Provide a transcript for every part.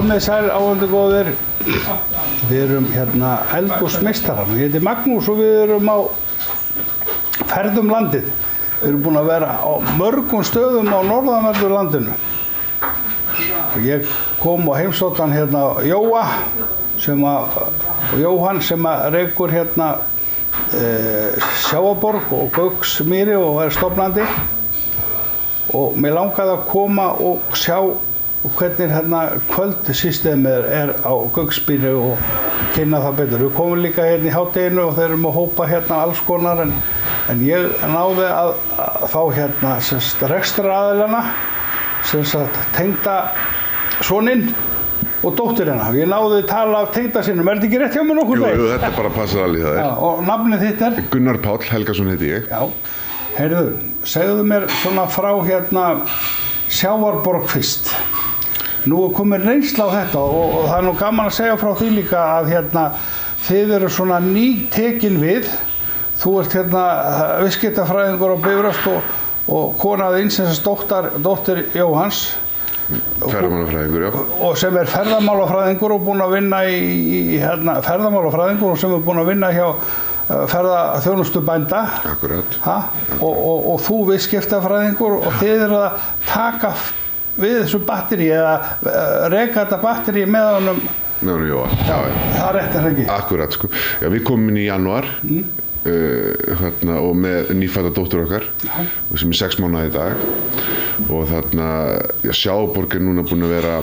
Komið sæl áhorfendur góðir. Við erum hérna eldgosmeistarar. Ég heiti Magnús og við erum á ferð landið. Við erum búin að vera á mörgum stöðum á norðanverðu landinu. Ég kom og heimsóttan hérna Jóa Jóhann sem rekur hérna Sjávarborg og Gauksmýri og stofnandi. Og mér langaði að koma og sjá hvernig hérna kvöldsystemið á Gauksmýri og kynna það betur. Við komum líka hérna í hádeginu og þeir eru að hópa hérna alls konar en ég náði að fá hérna rekstraraðilana tengda soninn og dótturina. Ég náði að tala af tengda sínum. Er þetta ekki rétt hjá mér nokkur leið? Jú, þetta bara passar alveg það. Já, og nafnið þitt er? Gunnar Páll Helgason heiti ég. Já. Heyrðu, segðu mér svona frá hérna Sjávarborg fyrst. Nú komin reynsla á þetta og það nú gaman að segja frá því líka að hérna þið eru svona nýtekin við. Þú ert hérna viðskiptafræðingur á Bifröst og konaðinn sem dóttir Jóhanns. Ferðamálafræðingur, já. Og sem ferðamálafræðingur og búinn að vinna í hérna ferðamálafræðingur og sem búinn að vinna hjá ferðaþjónustu bænda. Akkurat. Og þú viðskiptafræðingur og þið eru að taka við þessu batteri eða reka þetta batteri með honum. Með honum Jóa. Já. Það er rétt ekki. Akkurat, sko. Já, við komum inn í janúar þarna og með nýfædda dóttur okkar sem er 6 mánaða í dag og þarna Sjávarborg er núna búin að vera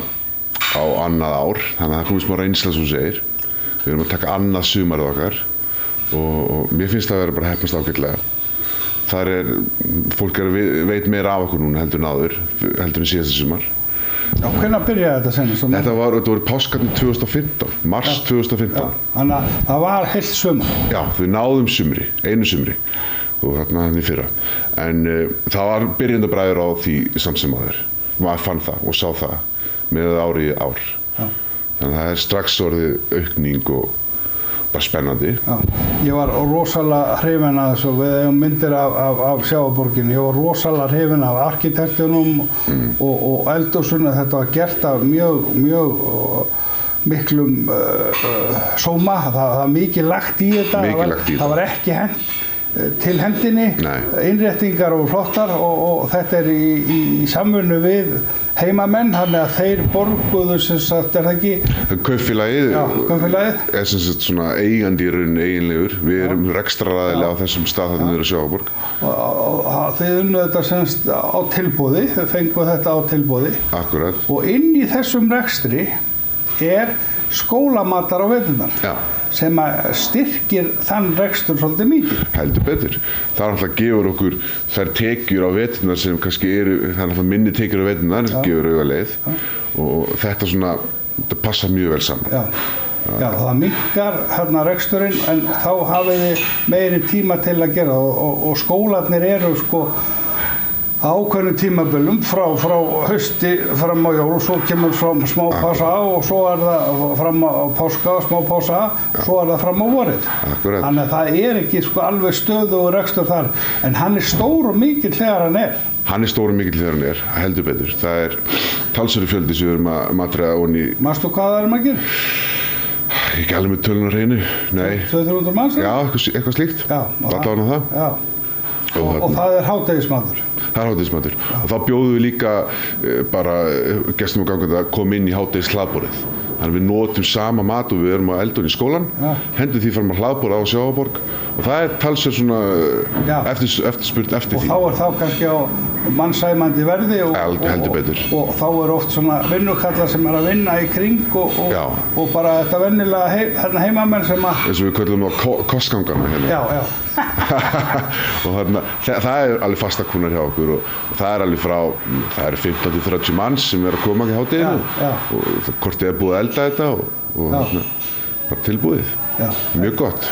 á annað ár þannig að það komið smá reynsla sem þú segir. Við erum að taka annað sumarið okkar og mér finnst það að vera bara heppnast ágætlega. Þar fólk veit meira af okkur núna heldur en síðasta sumar. Já, hvenær byrjaði þetta senast? Þetta voru páskarnir 2015, mars 2015. Já, þannig að það var heilt sumar. Já, við náðum einu sumri og þarna í fyrra. En það var byrjandabræður á því samt sem áður. Maður fann það og sá það með ári í ár. Já. Þannig að það er strax orðið aukning og bara spennandi. Já, ég var rosalega hrifinn af þessu, við eigum myndir af Sjávarborginni, ég var rosalega hrifinn af arkitektunum og eldhúsinu, þetta var gert af mjög miklum sóma, það var mikið lagt í þetta, það var ekki hent til hendinni, innréttingar og flottar og þetta er í samvinnu við heimamenn, þannig að þeir borguðu sem sagt, er það ekki? Kaupfélagið er sem sagt svona eigandi í rauninni eiginlegur. Við erum rekstraraðili á þessum stað þarna niður á Sjávarborg. Og þið unnuðu þetta sem sagt á tilboði, þið fenguðu þetta á tilboði. Akkurat. Og inn í þessum rekstri er skólamatar á veturnar. Já. Sem styrkir þann rekstur svolítið mikið. Heldur betur. Það alltaf gefur okkur þær tekjur á veturnar sem kannski það alltaf minni tekjur á veturnar, gefur auga leið og þetta passar mjög vel saman. Já, það minnkar hérna reksturinn en þá hafið þið meiri tíma til að gera og skólarnir eru sko ákveðnum tímabölum frá hausti fram á jól og svo kemur smá pása og svo það fram á páska og smá pása svo það fram á vorið. Akkurat. Þannig að það ekki sko alveg stöðugur rekstur þar en hann stór og mikill þegar hann er. Hann stór og mikill þegar hann er, heldur betur. Það talsverður fjöldi sem við erum að matreiða onni. Manstu hvað það margir? Ekki alveg með tölun á hreinu, nei. 200-300 manns? Já, eitthvað slíkt. Já. Allavega það. Já. Og það er hádegismatur. Það er hádegismatur. Og þá bjóðum við líka bara gestum og gangandi að koma inn í hádegishlaðborðið. Þannig að við notum sama mat og við erum á eldun í skólan, hendum því fram á hlaðborð á Sjávarborg og það talsverð svona eftirspurn eftir því. Og þá kannski á mannsæmandi verði heldur betur. Og þá oft svona vinnukallar sem að vinna í kring og bara þetta venjulega heimamenn sem að... Eins og við köllum á kostgangana hérna. Já. Og það alveg fastakúnar hjá okkur og það alveg frá, það 15-30 manns sem að koma ekki hádeginu og hvort þið búið að elda þetta og bara tilbúið. Já. Mjög gott.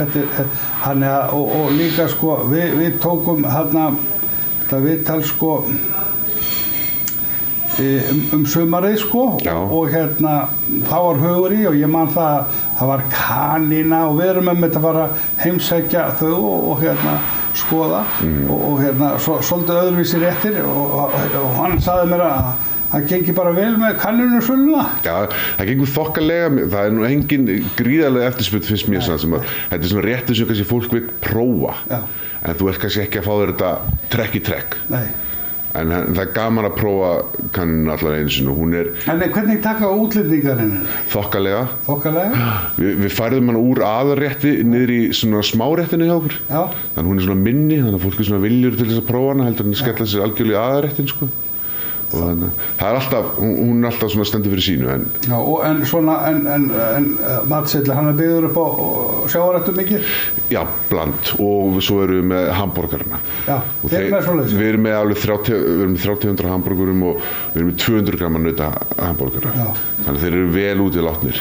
Og líka sko, við tókum þetta viðtal sko sumarið sko og þá var hugur í og ég man það var kanína og við erum með þetta að fara heimsækja þau og skoða og svolítið öðruvísi réttir og hann sagði mér það gengi bara vel með kannunusöluna. Já, það gengur þokkalega, það er nú engin gríðarlega eftirspurn finnst mér svona sem að þetta er svona réttur sem kannski fólk vil prófa. Já. En þú ert kannski ekki að fá þér þetta trekk í trekk. Nei. En það er gaman að prófa kannun allar einu sinni og hún er En hvernig taka útlendingarinn? þokkalega. Þokkalega? Við færðum hana úr aðarrétti niður í svona smáréttinu hjá okkur. Já. Þannig hún er svona minni, þannig að fólk er svona viljur til þess að prófa hana heldur en að skella sér algjörlega í aðarréttin sko. Og þannig það er alltaf, hún er alltaf svona stendur fyrir sínu en Já, en svona, matseðli, hann er byggður upp á sjávarættum mikið? já, bland og svo erum við með hambúrgarana. Já, Og með svoleiðis? Við erum með alveg 30 hambúrgurum og við erum með 200 gramma nauta hambúrgara. Já. Þannig að þeir eru vel út í látnir.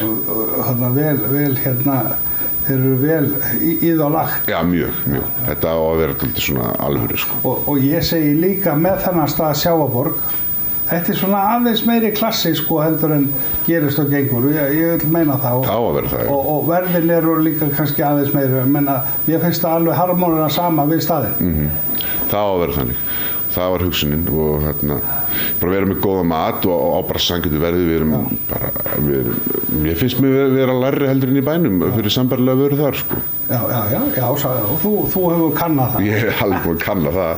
Þeir eru vel í þá lagt. Já, mjög. Þetta á að vera alltaf svona alvöru sko. Og ég segi líka með þennan stað Sjávarborg, þetta er svona aðeins meiri klassi sko heldur en gerist og gengur, ég vil meina það. Það á að vera það. Og verðin eru líka kannski aðeins meiri, mér finnst það alveg harmonina sama við staðinn. Það á að vera þannig. Það var hugsunin og bara vera með góða mat og á bara sanngjörnu verði. Ég finnst mér vera lærri heldur inn í bænum fyrir sambærilega vöru þar sko. Já, og þú hefur kannað það. Ég hef alveg búin að kanna það.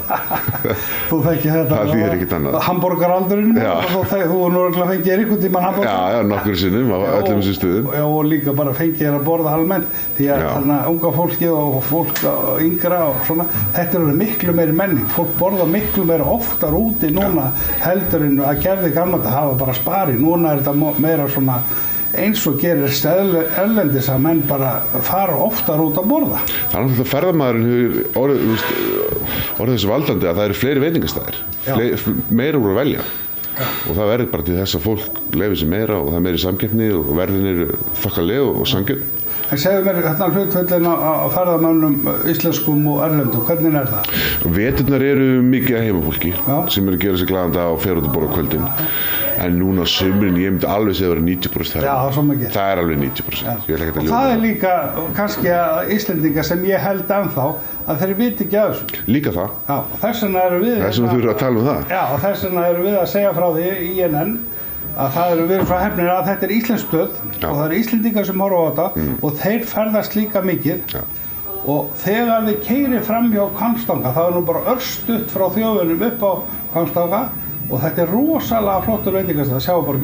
Þú þekkir þetta. Það þýðir ekkert annað. Hamborgaraldurinn, þú hefur nú örugglega fengið einhvern tímann hamborgar. Já, nokkru sinnum á öllum þessum stöðum. Já, og líka bara fengið þér að borða almennt, því að þarna unga fólkið og fólk yngra og svona, þetta er miklu meiri menning. Fólk borða miklu meira oftar úti núna heldur en að gerði gamla þetta hafa bara spari. Núna er þetta meira svona eins og gerist erlendis að menn bara fara oftar út að borða. Það er náttúrulega ferðamaðurinn hefur orðið þessu valdandi að það eru fleiri veitingastæðir, meira úr að velja. Og það verður bara til þess að fólk leyfi sér meira og það er meiri samkeppni og verðin eru þokkaleg og sanngjörn. En segðu mér hlutföllin á ferðamönnum íslenskum og erlendum, hvernig er það? Veturnar eru mikið að heimafólki sem eru að gera sig glaðan dag og fer út að borða á kvöldin. En núna á sumrin, ég myndi alveg segja að vera 90% Já, svo mikið. Það er alveg 90%. Og það er líka kannski að Íslendingar sem ég held ennþá að þeir viti ekki af þessu. Líka það. Já, og þess vegna eru við Þess vegna þurfum að tala um það. Já, og þess vegna eru við að segja frá því í INN að það eru við frá hefnir að þetta er íslensk stöð og það eru Íslendingar sem horfa á þetta og þeir ferðast líka mikið og þegar þið keyrið fram hjá Hvammstanga, það er nú bara örstutt frá þjófunum upp á Hvammstanga og þetta er rosalega flottur veitingastað, Sjávarborg,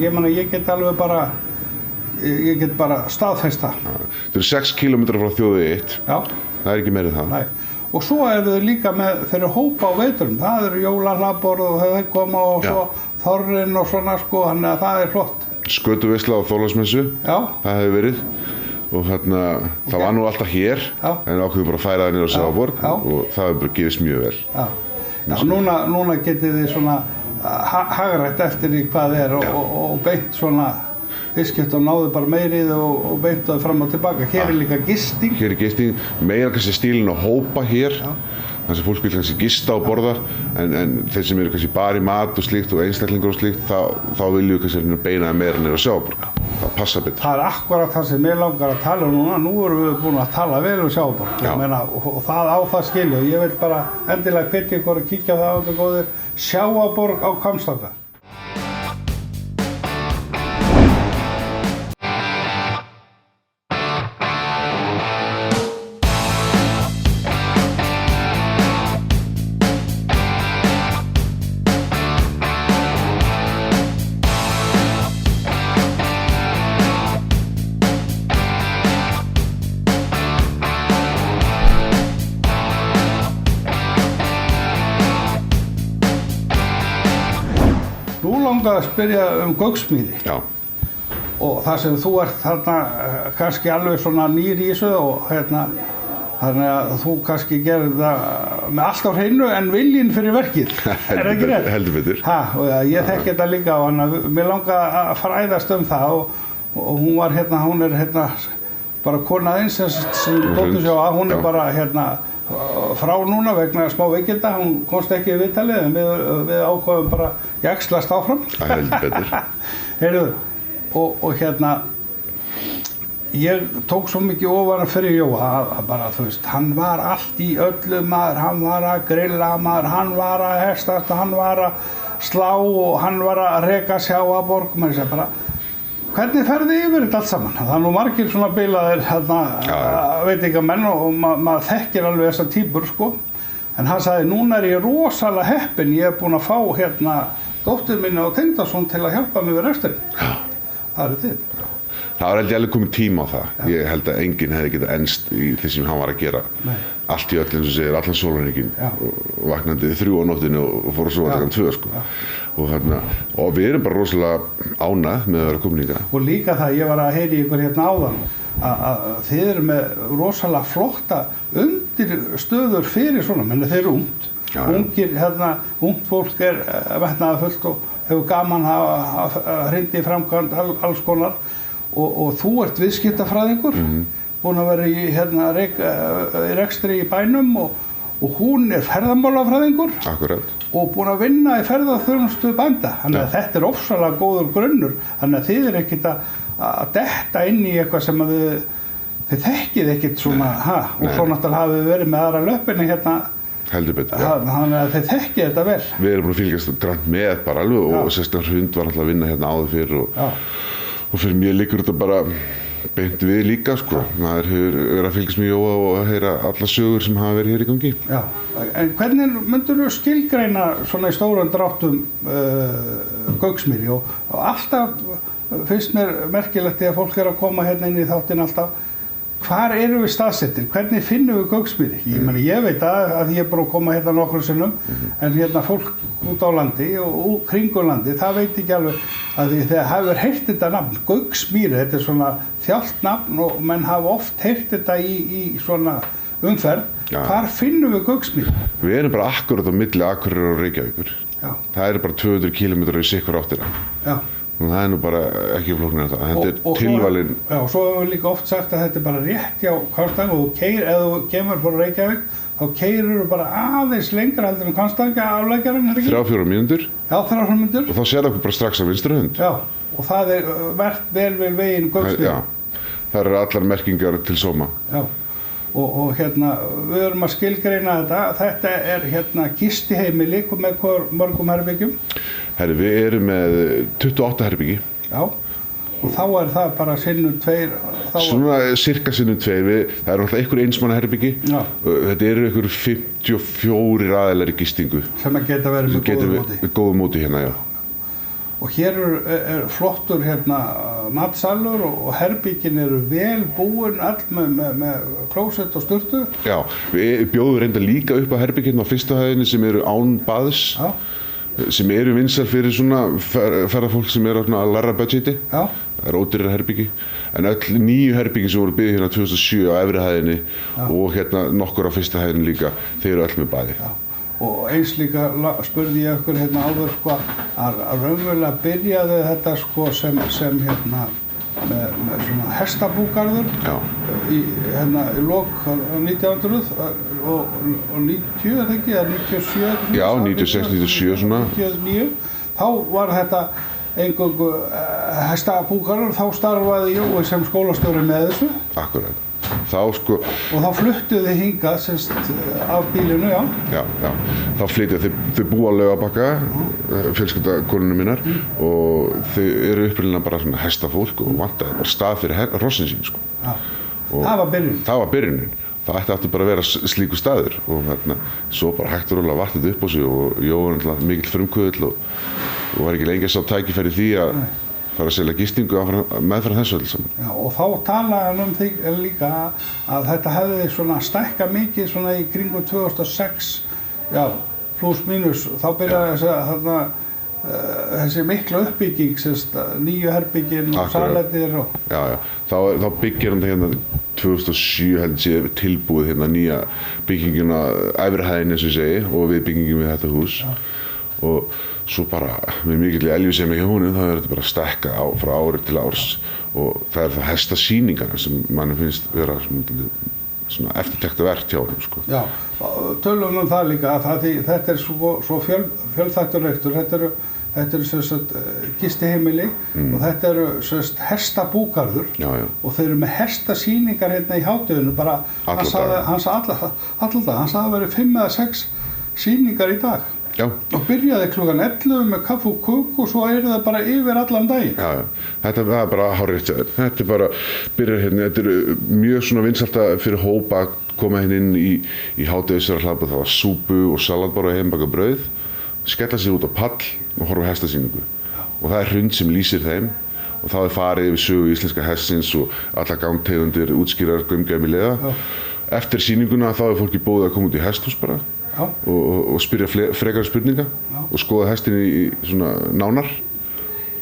ég get bara staðfesta. Þetta eru 6 kilometrar frá þjóðu 1. Já. Það er ekki meira það. Nei. Og svo eru þau líka með, þeir eru hópa á veiturum, það eru jólahlaðborð og þau koma og svo þorrinn og svona sko, þannig að það er flott. Skötuveisla á Þorláksmessu, það hefur verið og það var nú alltaf hér en ákveðum bara að færa það niður á Sjávarborg og það hefur bara gefist mjög vel. Já, núna getið þið svona hagrætt eftir því hvað er og beint svona viðskipt og náðu bara meirið og beint það fram og tilbaka. Hér er líka gisting. Hér er gisting, meira kannski stílinn að hópa hér. Þannig að fólk vil kannski gista og borða en þeir sem eru kannski bara í mat og slíkt og einstaklingur og slíkt þá viljum við kannski beina meira niður á Sjávarborg. Það passa betur. Það er akkurat það sem ég langar að tala um núna. Nú erum við búin að tala vel um Sjávarborg. Og það á það skilju. Ég vil bara endilega hvetja ykkur að kíkja á það ándu góðir. Sjávarborg á Hvammstanga. Nú langar að spyrja gauksmíði. Já. Og það sem þú ert þarna kannski alveg svona nýr í þessu og þannig að þú kannski gerir það með allt á hreinu en viljinn fyrir verkið. Er það ekki rétt? Heldur betur. Og ég þekki þetta líka og mér langar að fræðast um það og hún er bara konaðinn sem dóttur sjá að hún er bara frá núna vegna smá veikinda, hún komst ekki í viðtalið en við ákváðum bara jakslast áfram. Það heldur betur. Heyrðu, og ég tók svo mikið ofan fyrir Jóa að bara, þú veist, hann var allt í öllu maður, hann var að grilla maður, hann var að hestast, hann var að slá og hann var að reka sjávarborg, maður segja bara hvernig ferði yfir þetta allt saman? Það nú margir svona bilaðir veitingamenn og maður þekkir alveg þessar týpur sko. En hann sagði, núna ég rosalega heppinn, ég búinn að fá dóttur minni og Tengdason til að hjálpa mig við resturinn. Það til. Það var held ég alveg komið tíma á það. Já. Ég held að enginn hefði getað enst í því sem hann var að gera. Nei. Allt í öll eins og segir, allan sólarhringinn og vaknandi 3 á nóttinni og fór að sofa klukkan 2 sko. Og við erum bara rosalega ánægð með að vera komin hingað. Og líka það, ég var að heyra í ykkur áðan að þið eru með rosalega flotta undirstöður fyrir svona, menn þeir eru ungt. Ungir, ungt fólk metnaðarfullt og hefur gaman að hrinda í framkvæmd alls konar og þú ert viðskiptafræðingur, búinn að vera í rekstri í bænum og hún ferðamálafræðingur. Akkurat. Og búinn að vinna í ferðaþjónustu bænda. Þannig að þetta ofsalega góður grunnur, þannig að þið ekkert að detta inn í eitthvað sem að þið þekkið ekkert svona, og svo náttúrulega hafið verið með aðra löppinni heldur betur, þannig að þið þekkið þetta vel. Við erum búin að fylgjast grannt með bara alveg og sérstaklega Hrund var alltaf að vinna áður fyrr og fyrir mér liggur þetta bara beint við líka sko. Maður hefur verið að fylgjast með Jóa og að heyra alla sögur sem hafa verið hér í gangi. Já, en hvernig myndirðu skilgreina svona í stórum dráttum Gauksmýri og alltaf finnst mér merkilegt þegar fólk að koma inn í þáttinn alltaf. Hvar erum við staðsettir? Hvernig finnum við Gauksmýri? Ég veit að ég er bara að koma nokkrum sinnum, en fólk út á landi og kringum landi, það veit ekki alveg að þegar hefur heyrt þetta nafn, Gauksmýri, þetta er svona þjált nafn og menn hafa oft heyrt þetta í svona umferð. Hvar finnum við Gauksmýri? Við erum bara akkurat á milli Akureyrar og Reykjavíkur. Það eru bara 200 kilometrar í sikkar áttina. Það er nú bara ekki flóknir þetta. Þetta tilvalin. Já, og svo hefur við líka oft sagt að þetta er bara rétt hjá Hvammstanga og ef þú kemur frá Reykjavík þá keyrirðu bara aðeins lengra heldur en Hvammstanga afleggjarinn, er ekki? 3-4 mínútur. Já, 3-4 mínútur. Og þá sér okkur bara strax á vinstri hönd. Já, og það er vert vel við veginn Gauksmýri. Já, það eru allar merkingar til sóma. Já, og við erum að skilgreina þetta er gistiheimili með mörgum herbyggjum. Herri, við erum með 28 herbyggi. Já, og þá er það bara sinnum 2. Svona cirka sinnum 2. Það eru alltaf einhver einsmanna herbyggi. Þetta eru einhver 54 aðilar í gistingu. Sem að geta verið með góðu móti hérna, já. Og hér er flottur matsalur og herbyggin eru vel búin all með klósett og sturtu. Já, við bjóðum reynda líka upp á herbyggin á fyrstu hæðinni sem eru án baðs. Já. Sem eru vinsæl fyrir svona ferðafólk sem eru að læra budgeti. Já. Það er ódýrara herbyggi. En öll 9 herbyggi sem voru byggð 2007 á efri hæðinni og nokkur á fyrstu hæðinni líka, þeir eru öll með baði. Já. Og eins líka spurði ég ykkur áður að raunverulega byrjaði þetta sem með svona hestabúgarður í lok 1900 og 90 er það ekki, eða 97? Já, 96, 97 svona. 99, þá var þetta eingöngu hestabúgarður, þá starfaði Jói sem skólastjóri með þessu. Akkurat. Og þá fluttuðu þið hingað af bílinu, já? Já, þá flytja þau búa á Laugarbakka, fjölskyldakonunum mínar og þau eru upprunalega bara svona hestafólk og vantaði bara stað fyrir hrossin sín sko. Já, það var byrjunin? Það var byrjunin. Það ætti bara að vera slíku staður og svo bara hægt og rólega vatnið upp á sig og Jói mikill frumkvöðull og var ekki lengi að sá tækifæri því að fara að selja gistingu meðfram þessu öll saman. Já, og þá talaði hann því líka að þetta hefði svona stækkað mikið svona í kringum 2006, já, pluss mínus, þá byrjaði þessi mikla uppbygging, nýju herbyggin og salætir og... Já, þá byggir hann hérna 2007 held ég tilbúið nýja bygginguna efri hæðinni eins og ég segi og við byggingum við þetta hús. Já. Og svo bara með mikill eljursemi hjá honum þá er þetta bara að stækka frá ári til árs og það er það hestasýningarna sem manni finnst vera svona eftirtektarvert hjá honum sko. Já, tölum það líka að þetta er svo fjölþætturrekstur, þetta eru gistiheimili og þetta eru hestabúgarður og þeir eru með hestasýningar hérna í hátíðinu bara, hann sagði að það verið 5 eða 6 sýningar í dag. Já. Og byrjaði klukkan 11 með kaffi og köku og svo það bara yfir allan daginn. Já. Þetta er bara hárrétt hjá þér. Þetta er bara, byrjar hérna, þetta er mjög svona vinsælta fyrir hópa að koma hérna inn í hádegisverðar hlaðborð. Það var súpu og salatbar og heimbakað brauð, skella sér út á pall og horfa á hestasýningu. Og það er Hrund sem lýsir þeim og þá er farið yfir sögu íslenska hestsins og alla gangtegundir útskýrar gaumgæmilega. Eftir sýninguna þá er fólki bóðið að koma út í hesthús bara. Og spyrja frekari spurninga og skoða hestin í svona nánar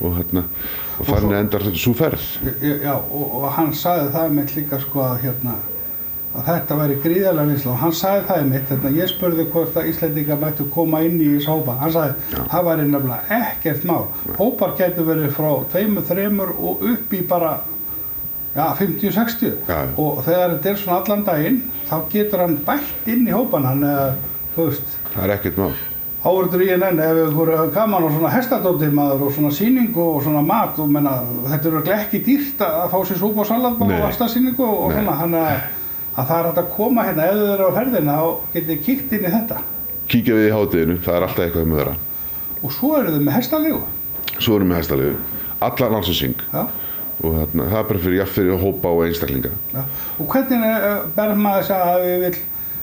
og þannig endar þetta svo ferð. Já, og hann sagði það mitt líka sko að þetta væri gríðarlega vinsælt og hann sagði það mitt, ég spurði hvort að Íslendingar mættu koma inn í þessu hópa, hann sagði það væri nefnilega ekkert mál, hópar gætu verið frá 2-3 og upp í bara 50-60 og þegar þetta er svona allan daginn þá getur hann bætt inn í hópana, þú veist. Það er ekkert mál. Áverður í ef ykkur gaman og svona hestadóti maður og svona sýningu og svona mat og menna, þetta er örugglega ekki dýrt að fá sér súpu og salatbar og hestasýningu og svona, þannig að það er hægt að koma hérna ef þið eru á ferðina og getið kíkt inn í þetta. Kíkja við í hádeginu, það er alltaf eitthvað að vera. Og svo eru þið með hestalegu. Svo erum við með hestalegu, allan ársins. Og það er bara fyrir hópa og einstaklinga. Já. Og hvernig ber maður þess að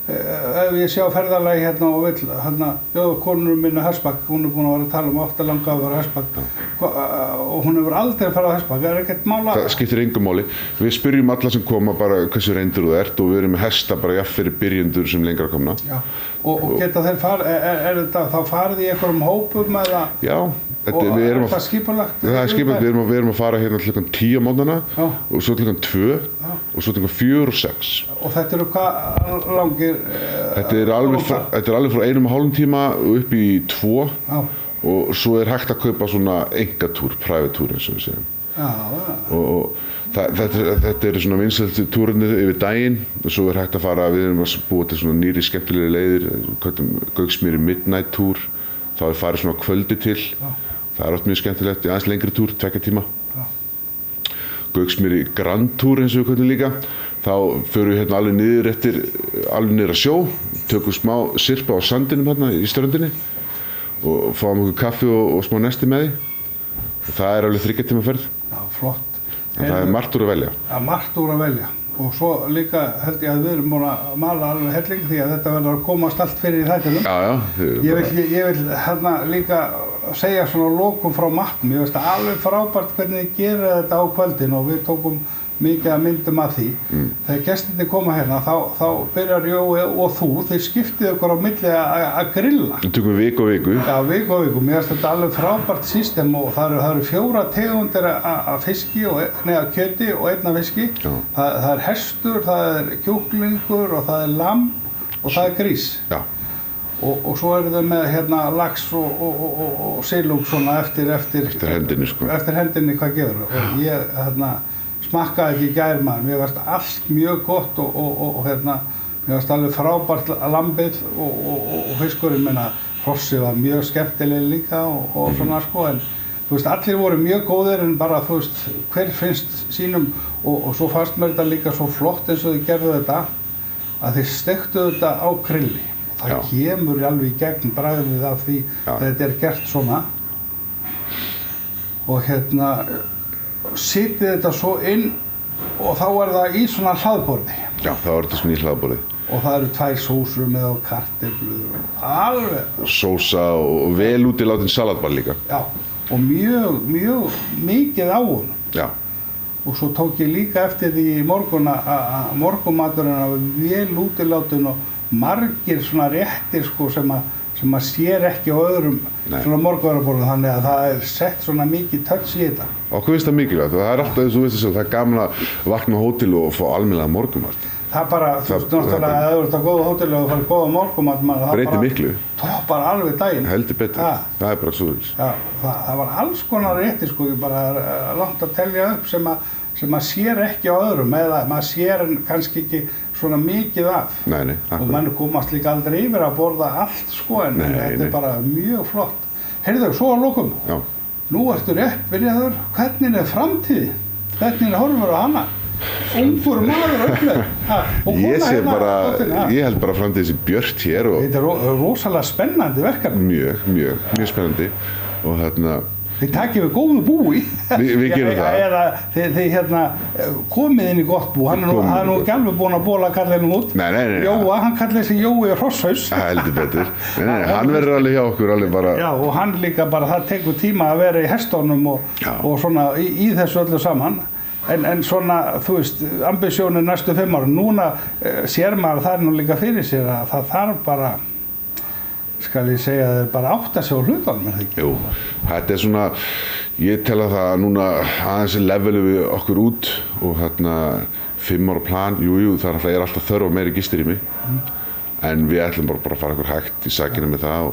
ef ég sé á ferðalagi hérna og vill bjóða konunum minni hestbak, hún er búin að vera að tala ofta langa að vera hestbak og hún hefur aldrei farið á hestbak, ekkert mála? Það skiptir engu máli. Við spyrjum alla sem koma bara hversu reyndur þú ert og við erum með hesta bara fyrir byrjendur sem lengra komna. Já, og geta þeir farið, þá farið í einhverjum hópum eða? Já. Og er það skipulagt? Það er skipulagt, við erum að fara hérna klukkan 10 á mótnana og svo klukkan 2 og svo klukkan 4 og 6. Og þetta eru hvað langir? Þetta er alveg frá 1,5 tíma og upp í 2 og svo er hægt að kaupa svona engatúr, private túr eins og við segjum. Og þetta eru svona vinsæltu túrarnir yfir daginn og svo er hægt að fara, við erum að búa til svona nýri skemmtilegri leiðir, Gauksmýri Midnight Tour, þá er farið svona kvöldi til. Það er oft mjög skemmtilegt, aðeins lengri túr, 2 tíma. Gauksmýri Grand Tour eins og við köllum líka. Þá förum við hérna alveg niður að sjó, tökum smá syrpa á sandinum hérna í ströndinni og fáum okkur kaffi og smá nesti með því. Og það er alveg 3 tíma ferð. Já, flott. En það er margt úr að velja. Já, margt úr að velja. Og svo líka held ég að við erum búin að mala alveg helling því að þetta verður að komast allt fyrir í þættinum. Já. Ég vil hérna líka segja svona lokum frá matnum. Ég veist að alveg frábært hvernig þið gerir þetta á kvöldin og við tókum mikið að myndum að því. Þegar gestirnir koma hérna þá byrjar Jói og þú, þeir skiptið ykkur á milli að grilla. Við tökum viku og viku. Já, viku og viku. Mér finnst þetta alveg frábært system og það eru 4 tegundir af fiski af kjöti og 1 af fiski. Það er hestur, það er kjúklingur og það er lamb og það er grís. Já. Og svo eru þau með hérna lax og silung svona eftir hendinni sko. Eftir hendinni hvað gefur. Og ég smakkaði ekki í gær maður, mér fannst allt mjög gott og mér fannst alveg frábært lambið og fiskurinn minna, hrossið var mjög skemmtileg líka og svona sko, en þú veist, allir voru mjög góðir en bara, þú veist, hver finnst sínum og svo fannst mér þetta líka svo flott eins og þið gerðu þetta, að þið stektu þetta á krilli. Það kemur alveg í gegn bragðið af því að þetta er gert svona og setið þetta svo inn og þá er það í svona hlaðborði. Já, þá er þetta svona í hlaðborði. Og það eru 2 sósur með og kartöflur og alveg. Sósa og vel útilátin salatbar líka. Já, og mjög mikið á honum. Já. Og svo tók ég líka eftir því í morgun að morgunmaturinn var vel útilátin og margir svona réttir sko sem að sér ekki á öðrum svona morgunverðarborðum, þannig að það er sett svona mikið touch í þetta. Okkur finnst það mikilvægt og það er alltaf eins og þú veist þess að það er gaman að vakna á hóteli og fá almennilega morgunmat. Það er bara, þú veist náttúrulega að ef þú ert á góða hóteli og þú farið góða morgunmat, það breytir miklu. Toppar alveg daginn. Heldur betur, það er bara svoleiðis. Já, það var alls konar réttir sko, ég bara langt að telja upp sem að sér ekki á öðrum eða maður sér kannski ekki svona mikið af. Nei, og mann komast líka aldrei yfir að borða allt sko en þetta er bara mjög flott. Heyrðu, svo að lokum. Já. Nú ertu rétt byrjaður, hvernig er framtíðin? Hvernig horfur á hana? ungur maður öllu. Ég sé bara, ég held bara fram til þessi björt hér og Þetta rosalega spennandi verkefni. mjög spennandi og þarna Þið takið við góðu búi. Við gerum það. Eða þið hérna komið inn í gott bú. Hann er nú ekki alveg búinn að bóla kallinum út. Nei. Jóa, hann kallir sig Jói Hrosshaus. Heldur betur. Nei, hann verður alveg hjá okkur, alveg bara. Já, og hann líka bara, það tekur tíma að vera í hestunum og svona í þessu öllu saman. En svona, þú veist, ambisjónin næstu 5 ára. Núna sér maður það nú líka fyrir sér að það þarf bara, skal ég segja, það er bara átt að sjá hlutunum, er það ekki? Jú, þetta er svona, ég tel að það núna aðeins levelum við okkur út og þarna 5 ára plan, jú, það er alltaf þörf á meiri gistirými, en við ætlum bara að fara okkur hægt í sakina með það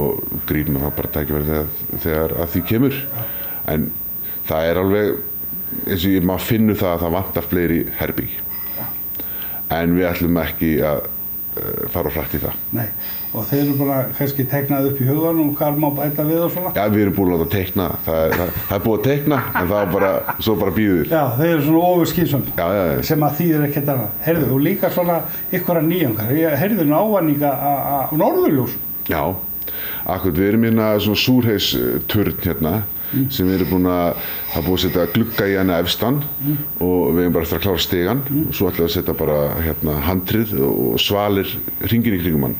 og grípum það bara tækifæri þegar að því kemur. En það er alveg, eins og maður finnur það að það vantar fleiri herbyggi, en við ætlum ekki að fara hratt í það. Nei, og þeir eru bara kannski teiknað upp í huganum hvað má bæta við og svona? Já, við erum búin að láta teikna, það er búið að teikna, en það er bara, svo bara býður. Já, þeir eru svona ofurskýrsum, sem að þýðir ekkert annað. Heyrðu, og líka svona ykkur að nýjangar, heyrðu ávanninga af norðurljósum. Já, akkurat, við erum hérna svona súrheisturn hérna, sem við erum búin að, það er búið að setja glugga í hana efstan og við erum bara eftir að klára stegan og svo ætlum við að setja bara hérna handrið og svalir hringinn í kringum hann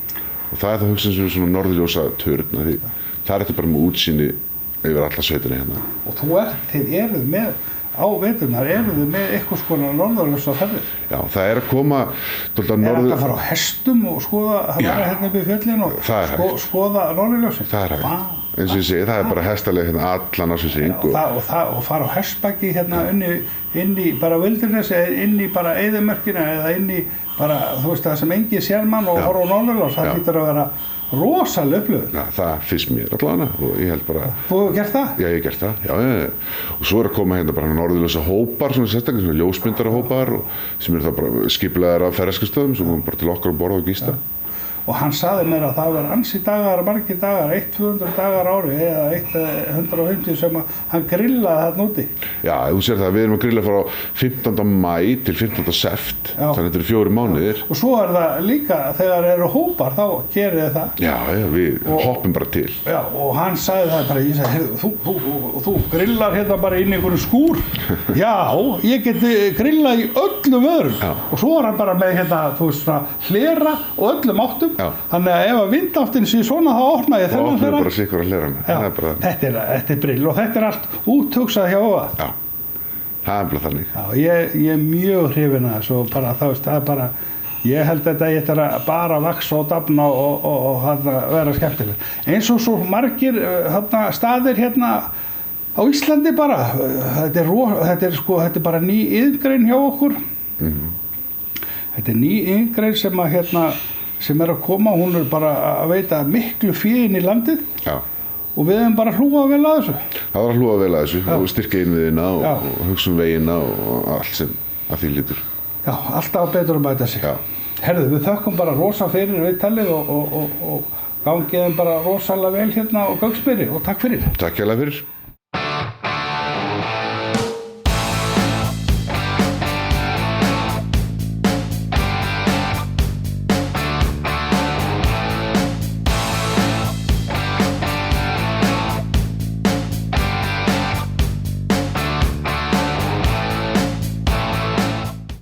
og það er það hugsan sem er svona norðurljósa turn því það er þetta bara með útsýni yfir alla sveitina hérna. Og þið eruð með, á veturnar eruð þið með eitthvað skoðan norðurljósa ferðir? Já, það er að koma Er þetta að fara á hestum og skoða, það vera hérna upp í fjöllin og skoða norðurljósin? Það er hægt. Eins og ég segi, það er bara hestaleg hérna allan ársins og fara á hestbaki hérna inn í bara Wilderness eða inn í bara eyðimörkina eða inn í bara, þú veist, það sem engin sér mann og horfa á norðurljós, það hlýtur að vera rosalega upplifun. Já, það finnst mér allavega og ég held bara Þú hefur gert það? Já, ég hef gert það, já. Og svo er að koma hérna bara norðurljósa hópar, svona sérstaklega, svona ljósmyndara hópar sem eru það bara skipulaðir af ferðaskastöðum sem komum bara til okkar að borða og gista. Og hann sagði mér að það var ansi dagar, margir dagar, 100-200 dagar ári eða 150 sem að hann grillaði þarna úti. Já, þú sér það, við erum að grilla frá 15. maí til 15. seft, þannig að þetta eru 4 mánuðir. Og svo er það líka, þegar eru hópar, þá gerir þið það. Já, við hoppum bara til. Já, og hann sagði það bara, ég sagði, þú grillar hérna bara inn í einhverjum skúr. Já, ég geti grillað í öllum öðrum. Og svo er hann bara með hérna, þú veist, svona hlera og öllum áttum. Þannig að ef að vindáttin sé svona þá opna ég þennan hlera. Þá opna bara sikkur að hlerana. Þetta er brill og þetta er allt úthugsað hjá það. Já, það er bara þannig. Já, ég er mjög hrifinn að þessu og bara það er bara, ég held að þetta er bara að vaxa og dafna og vera skemmtileg. Eins og svo margir staðir hérna á Íslandi bara, þetta er bara ný iðngrein hjá okkur. Þetta er ný iðngrein sem er að koma, hún er bara að veita miklu fé inn í landið. Já. Og við hefum bara hlúað vel að þessu. Það var að hlúa vel að þessu og styrkja innviðina og hugsa vegina og allt sem að því lítur. Já, alltaf betur að bæta sig. Já. Herðu, við þökkum bara rosa fyrir viðtalið og gangiðum bara rosalega vel hérna á Gauksmýri og takk fyrir. Takk hérlega fyrir.